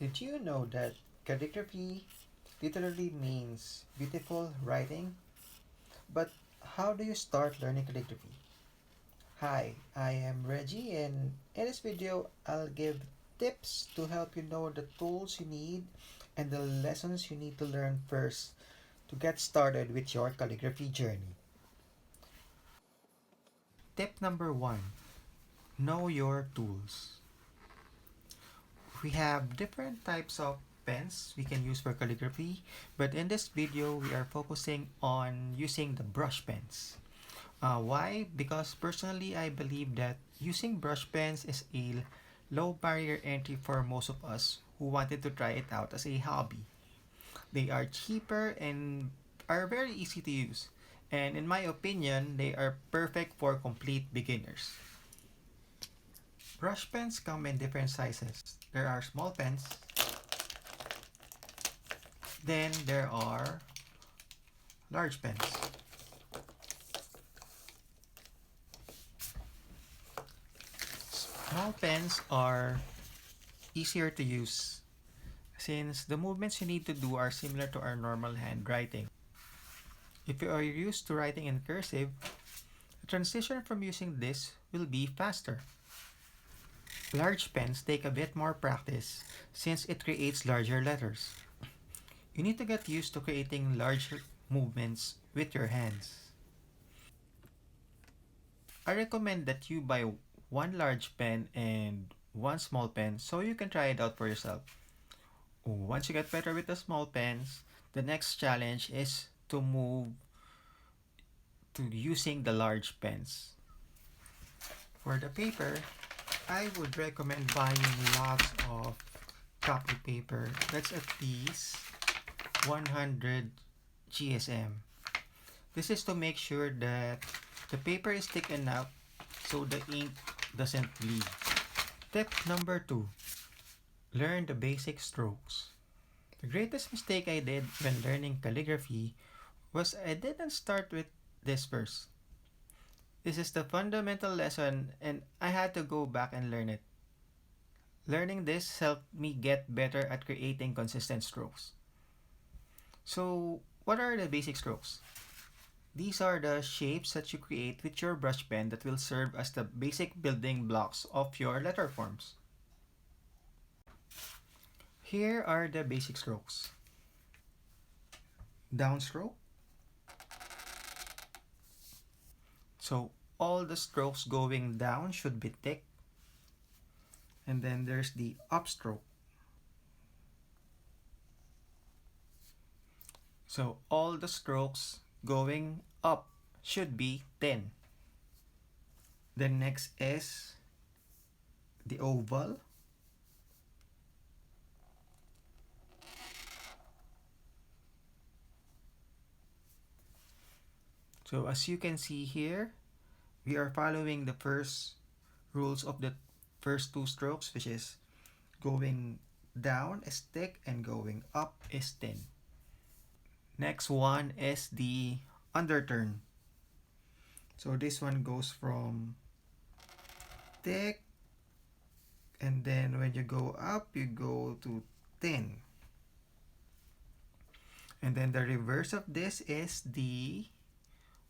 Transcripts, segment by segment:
Did you know that calligraphy literally means beautiful writing? But how do you start learning calligraphy? Hi, I am Reggie, and in this video, I'll give tips to help you know the tools you need and the lessons you need to learn first to get started with your calligraphy journey. Tip number one, know your tools. We have different types of pens we can use for calligraphy, but in this video we are focusing on using the brush pens. Why? Because personally I believe that using brush pens is a low barrier entry for most of us who wanted to try it out as a hobby. They are cheaper and are very easy to use. And in my opinion, they are perfect for complete beginners. Brush pens come in different sizes. There are small pens, then there are large pens. Small pens are easier to use since the movements you need to do are similar to our normal handwriting. If you are used to writing in cursive, the transition from using this will be faster. Large pens take a bit more practice since it creates larger letters. You need to get used to creating large movements with your hands. I recommend that you buy one large pen and one small pen so you can try it out for yourself. Once you get better with the small pens, the next challenge is to move to using the large pens. For the paper, I would recommend buying lots of copy paper. That's at least 100 GSM. This is to make sure that the paper is thick enough so the ink doesn't bleed. Tip number 2. Learn the basic strokes. The greatest mistake I did when learning calligraphy was I didn't start with this first. This is the fundamental lesson and I had to go back and learn it. Learning this helped me get better at creating consistent strokes. So, what are the basic strokes? These are the shapes that you create with your brush pen that will serve as the basic building blocks of your letter forms. Here are the basic strokes. Downstroke. So all the strokes going down should be thick. And then there's the upstroke. So all the strokes going up should be thin. Then next is the oval. So as you can see here, we are following the first rules of the first two strokes, which is going down is thick and going up is thin. Next one is the underturn. So this one goes from thick, and then when you go up, you go to thin. And then the reverse of this is the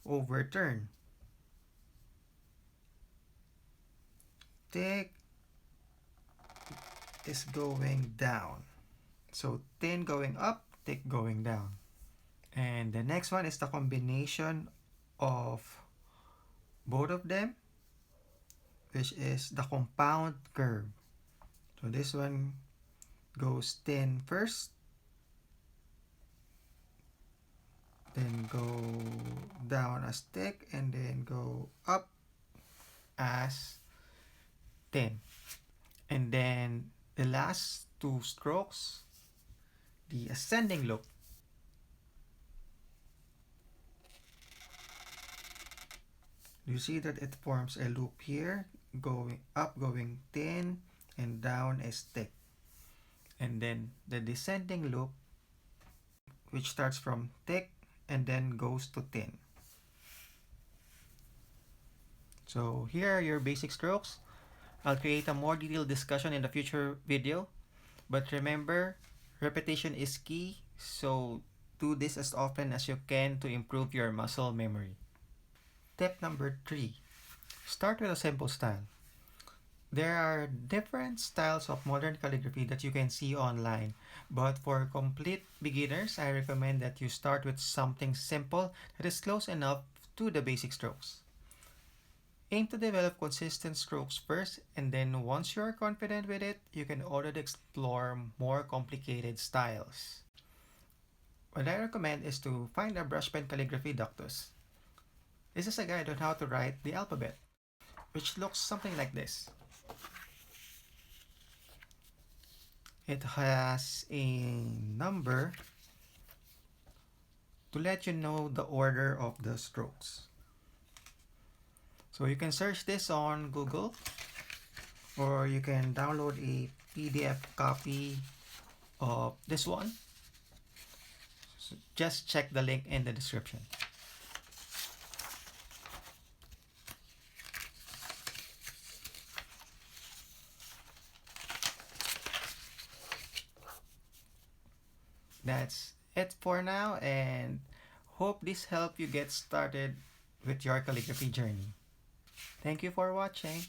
overturn. Thick is going down. So thin going up, thick going down. And the next one is the combination of both of them, which is the compound curve. So this one goes thin first, then go down as thick, and then go up as thin. And then the last two strokes, the ascending loop. You see that it forms a loop here, going up, going thin, and down is thick. And then the descending loop, which starts from thick and then goes to thin. So here are your basic strokes. I'll create a more detailed discussion in the future video. But remember, repetition is key, so do this as often as you can to improve your muscle memory. Tip number 3. Start with a simple style. There are different styles of modern calligraphy that you can see online, but for complete beginners, I recommend that you start with something simple that is close enough to the basic strokes. Aim to develop consistent strokes first, and then once you are confident with it, you can already explore more complicated styles. What I recommend is to find a Brush Pen Calligraphy Ductus. This is a guide on how to write the alphabet, which looks something like this. It has a number to let you know the order of the strokes. So you can search this on Google, or you can download a PDF copy of this one. So just check the link in the description. That's it for now, and hope this helped you get started with your calligraphy journey. Thank you for watching.